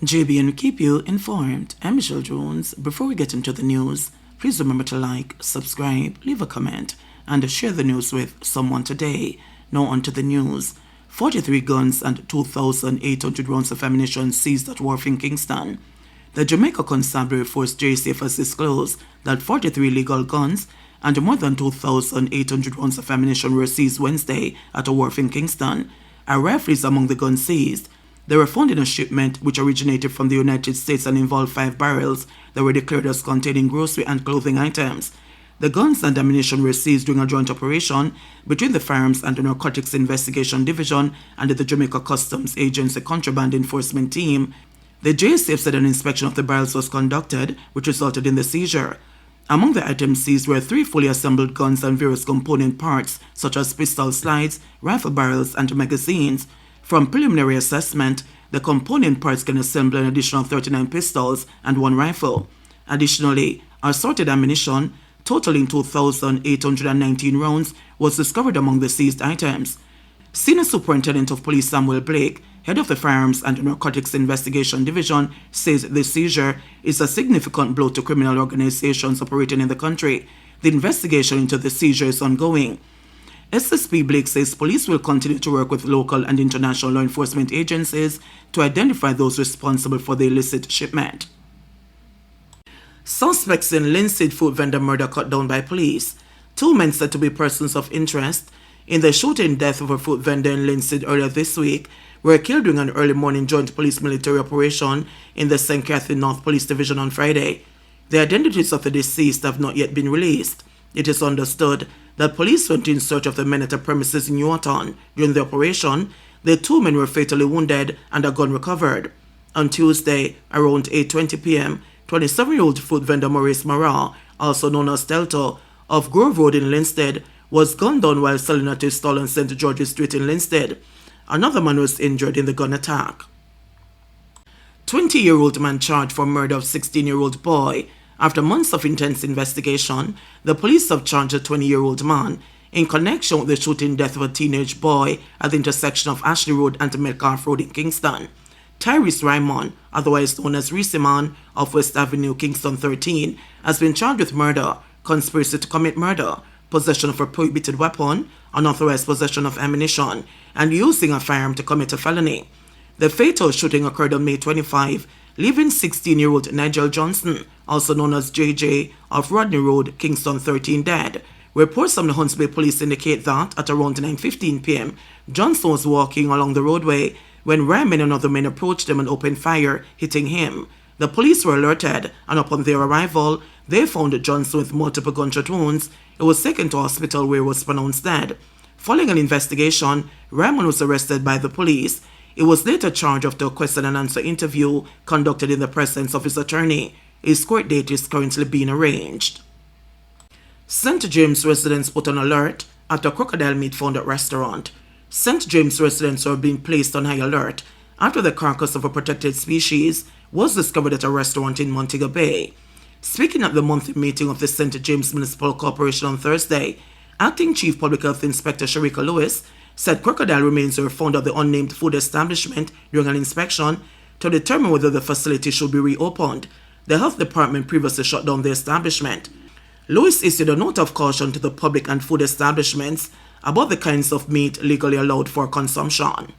JBNN will keep you informed. I'm Michelle Jones. Before we get into the news, please remember to like, subscribe, leave a comment, and share the news with someone today. Now on to the news. 43 guns and 2,800 rounds of ammunition seized at wharf in Kingston. The Jamaica Constabulary Force JCF has disclosed that 43 legal guns and more than 2,800 rounds of ammunition were seized Wednesday at a wharf in Kingston. A rifle is among the guns seized. They were found in a shipment which originated from the United States and involved 5 barrels that were declared as containing grocery and clothing items. The guns and ammunition were seized during a joint operation between the Firearms and the Narcotics Investigation Division and the Jamaica Customs Agency Contraband Enforcement Team. The JSF said an inspection of the barrels was conducted, which resulted in the seizure. Among the items seized were 3 fully assembled guns and various component parts, such as pistol slides, rifle barrels, and magazines. From preliminary assessment, the component parts can assemble an additional 39 pistols and 1 rifle. Additionally, assorted ammunition, totaling 2,819 rounds, was discovered among the seized items. Senior Superintendent of Police Samuel Blake, head of the Firearms and Narcotics Investigation Division, says the seizure is a significant blow to criminal organizations operating in the country. The investigation into the seizure is ongoing. SSP Blake says police will continue to work with local and international law enforcement agencies to identify those responsible for the illicit shipment. Suspects in Linseed food vendor murder cut down by police. 2 men said to be persons of interest in the shooting death of a food vendor in Linseed earlier this week were killed during an early morning joint police military operation in the St. Catherine North Police Division on Friday. The identities of the deceased have not yet been released. It is understood that police went in search of the men at a premises in Newton. During the operation, the 2 men were fatally wounded and a gun recovered. On Tuesday, around 8:20 p.m., 27-year-old food vendor Maurice Mara, also known as Delta, of Grove Road in Linstead, was gunned down while selling at his stall on St. George's Street in Linstead. Another man was injured in the gun attack. 20-year-old man charged for murder of 16-year-old boy. After months of intense investigation, the police have charged a 20-year-old man in connection with the shooting death of a teenage boy at the intersection of Ashley Road and Metcalf Road in Kingston. Tyrese Raymond, otherwise known as Reeseman of West Avenue, Kingston 13, has been charged with murder, conspiracy to commit murder, possession of a prohibited weapon, unauthorized possession of ammunition, and using a firearm to commit a felony. The fatal shooting occurred on May 25, leaving 16-year-old Nigel Johnson, also known as JJ, of Rodney Road, Kingston 13, dead. Reports from the Hunts Bay Police indicate that at around 9:15 p.m., Johnson was walking along the roadway when Ryman and other men approached him and opened fire, hitting him. The police were alerted, and upon their arrival, they found Johnson with multiple gunshot wounds. He was taken to hospital where he was pronounced dead. Following an investigation, Ryman was arrested by the police. He was later charged after a question and answer interview conducted in the presence of his attorney. His court date is currently being arranged. St. James residents put on alert after crocodile meat found at restaurant. St. James residents are being placed on high alert after the carcass of a protected species was discovered at a restaurant in Montego Bay. Speaking at the monthly meeting of the St. James Municipal Corporation on Thursday, Acting Chief Public Health Inspector Sharika Lewis said crocodile remains were found at the unnamed food establishment during an inspection to determine whether the facility should be reopened. The health department previously shut down the establishment. Lewis issued a note of caution to the public and food establishments about the kinds of meat legally allowed for consumption.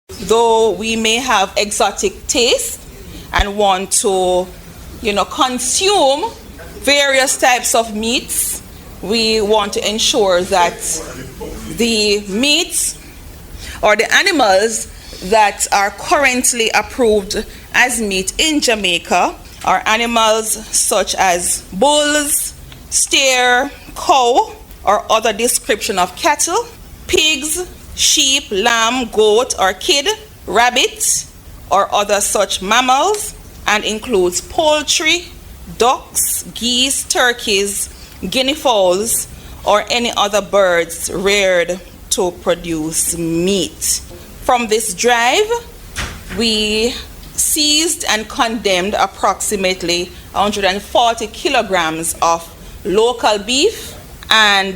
Though we may have exotic taste and want to, consume various types of meats, we want to ensure that the meats or the animals that are currently approved as meat in Jamaica are animals such as bulls, steer, cow, or other description of cattle, pigs, sheep, lamb, goat, or kid, rabbit, or other such mammals, and includes poultry, ducks, geese, turkeys, guinea fowls, or any other birds reared to produce meat. From this drive, we seized and condemned approximately 140 kilograms of local beef, and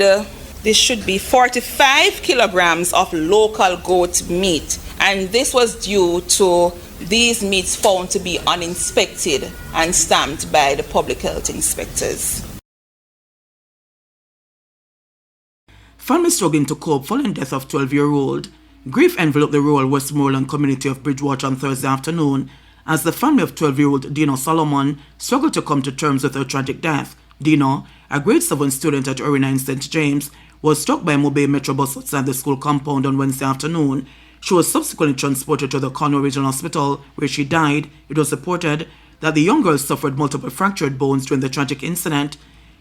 this should be 45 kilograms of local goat meat. and this was due to these meats found to be uninspected and stamped by the public health inspectors. Family struggling to cope following death of 12-year-old. Grief enveloped the rural Westmoreland community of Bridgewater on Thursday afternoon as the family of 12-year-old Dino Solomon struggled to come to terms with her tragic death. Dino, a grade 7 student at Orina St. James, was struck by a mobile metro bus outside the school compound on Wednesday afternoon. She was subsequently transported to the Cornwall Regional Hospital, where she died. It was reported that the young girl suffered multiple fractured bones during the tragic incident.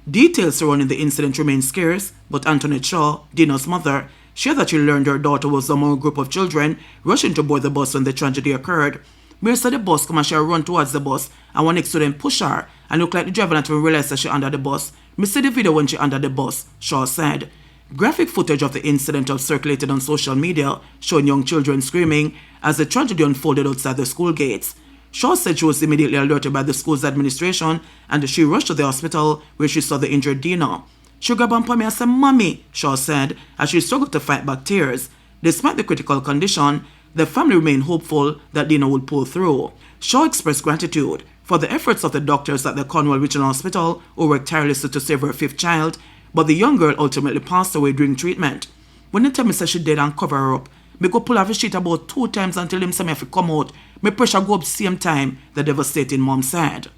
Details surrounding the incident remain scarce, but Antoinette Shaw, Dino's mother, shared that she learned her daughter was among a group of children rushing to board the bus when the tragedy occurred. Mary said the bus come and she run towards the bus, and one next to them push her, and looked like the driver not even realized that she under the bus. Me see the video when she under the bus, Shaw said. Graphic footage of the incident have circulated on social media, showing young children screaming as the tragedy unfolded outside the school gates. Shaw said she was immediately alerted by the school's administration and she rushed to the hospital where she saw the injured Dina. She grabbed on me and said, "Mommy," Shaw said, as she struggled to fight back tears. Despite the critical condition, the family remained hopeful that Dina would pull through. Shaw expressed gratitude for the efforts of the doctors at the Cornwall Regional Hospital who worked tirelessly to save her 5th child, but the young girl ultimately passed away during treatment. When they tell me say she dead and cover her up, me go pull off the sheet about 2 times until them say me have to come out. My pressure go up same time, the devastating mom said.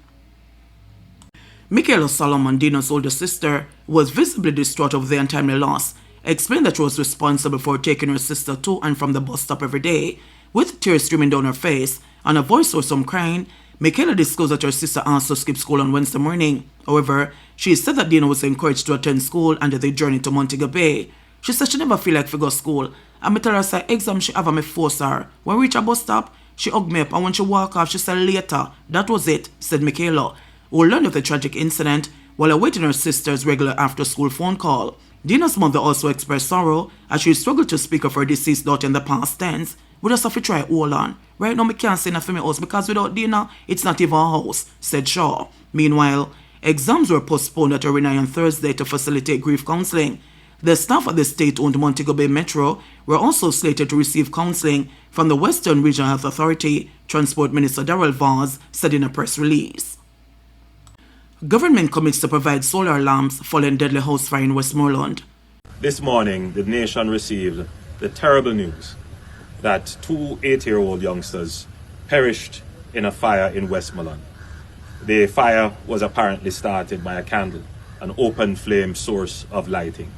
Michaela Solomon, Dina's older sister, was visibly distraught over the untimely loss, explained that she was responsible for taking her sister to and from the bus stop every day. With tears streaming down her face and a voice or some crying, Michaela disclosed that her sister asked to skip school on Wednesday morning. However, she said that Dina was encouraged to attend school and that they journeyed to Montego Bay. She said she never feel like to go to school, and me tell her say exam she have and me force her. When we reach a bus stop, she hugged me up, and when she walk off, she said later. That was it, said Michaela, who learned of the tragic incident while awaiting her sister's regular after-school phone call. Dina's mother also expressed sorrow as she struggled to speak of her deceased daughter in the past tense. We just have to try hold on. Right now, me can't say nothing for my house because without Dina, it's not even a house, said Shaw. Meanwhile, exams were postponed at Orina on Thursday to facilitate grief counseling. The staff at the state-owned Montego Bay Metro were also slated to receive counseling from the Western Regional Health Authority, Transport Minister Darrell Vaz said in a press release. Government commits to provide solar lamps following deadly house fire in Westmoreland. This morning, the nation received the terrible news that 2 8-year-old youngsters perished in a fire in Westmoreland. The fire was apparently started by a candle, an open flame source of lighting.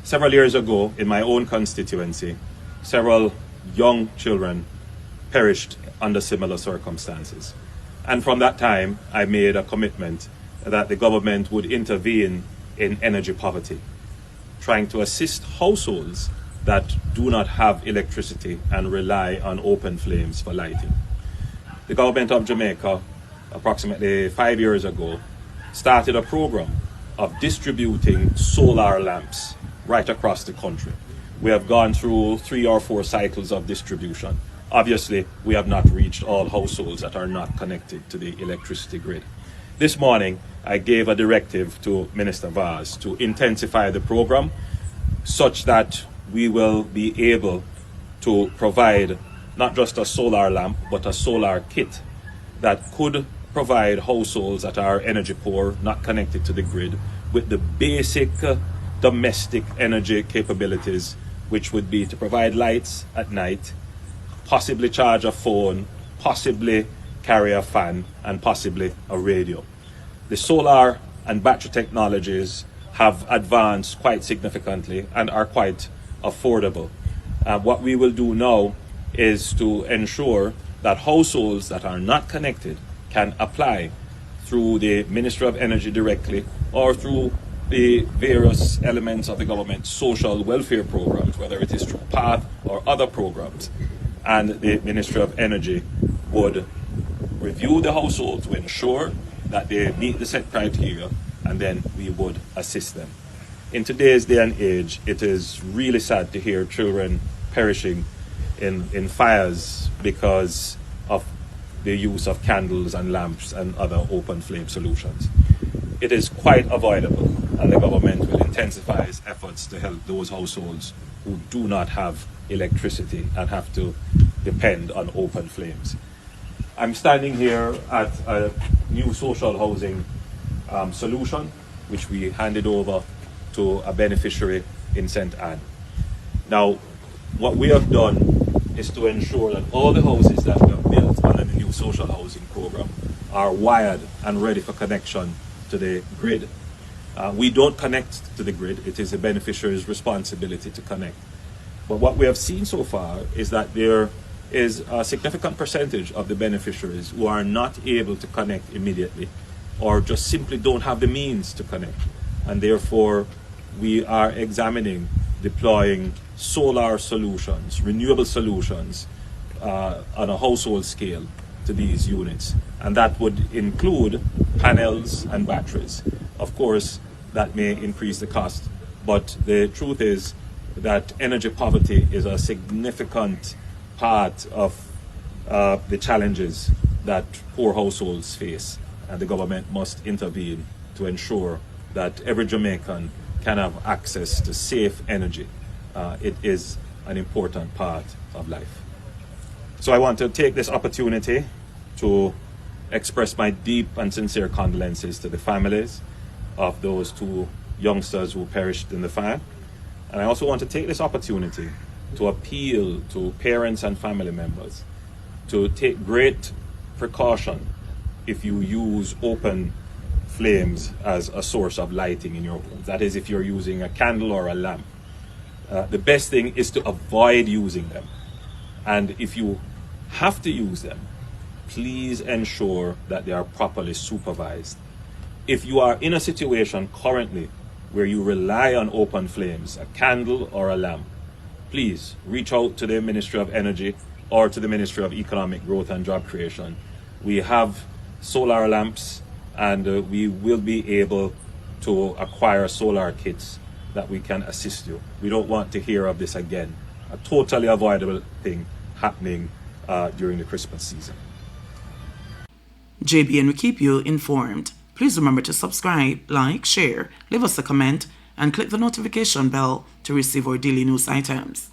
Several years ago, in my own constituency, several young children perished under similar circumstances. And from that time, I made a commitment that the government would intervene in energy poverty, trying to assist households that do not have electricity and rely on open flames for lighting. The government of Jamaica, approximately 5 years ago, started a program of distributing solar lamps right across the country. We have gone through 3 or 4 cycles of distribution. Obviously, we have not reached all households that are not connected to the electricity grid. This morning, I gave a directive to Minister Vaz to intensify the program such that we will be able to provide not just a solar lamp, but a solar kit that could provide households that are energy poor, not connected to the grid, with the basic domestic energy capabilities, which would be to provide lights at night, possibly charge a phone, possibly carry a fan, and possibly a radio. The solar and battery technologies have advanced quite significantly and are quite affordable. What we will do now is to ensure that households that are not connected can apply through the Ministry of Energy directly or through the various elements of the government social welfare programs, whether it is through PATH or other programs. And the Ministry of Energy would review the household to ensure that they meet the set criteria, and then we would assist them. In today's day and age, it is really sad to hear children perishing in fires because of the use of candles and lamps and other open flame solutions. It is quite avoidable, and the government will intensify its efforts to help those households who do not have electricity and have to depend on open flames. I'm standing here at a new social housing solution, which we handed over to a beneficiary in St. Anne. Now, what we have done is to ensure that all the houses that we have built under the new social housing program are wired and ready for connection to the grid. We don't connect to the grid. It is the beneficiary's responsibility to connect. But what we have seen so far is that there is a significant percentage of the beneficiaries who are not able to connect immediately or just simply don't have the means to connect. And therefore, we are examining deploying solar solutions, renewable solutions on a household scale to these units. And that would include panels and batteries. Of course, that may increase the cost, but the truth is that energy poverty is a significant part of the challenges that poor households face, and the government must intervene to ensure that every Jamaican can have access to safe energy. It is an important part of life. So I want to take this opportunity to express my deep and sincere condolences to the families of those two youngsters who perished in the fire. And I also want to take this opportunity to appeal to parents and family members to take great precaution if you use open flames as a source of lighting in your home. That is, if you're using a candle or a lamp. The best thing is to avoid using them. And if you have to use them, please ensure that they are properly supervised. If you are in a situation currently where you rely on open flames, a candle or a lamp, please reach out to the Ministry of Energy or to the Ministry of Economic Growth and Job Creation. We have solar lamps, and we will be able to acquire solar kits that we can assist you. We don't want to hear of this again. A totally avoidable thing happening during the Christmas season. JBN will keep you informed. Please remember to subscribe, like, share, leave us a comment, and click the notification bell to receive our daily news items.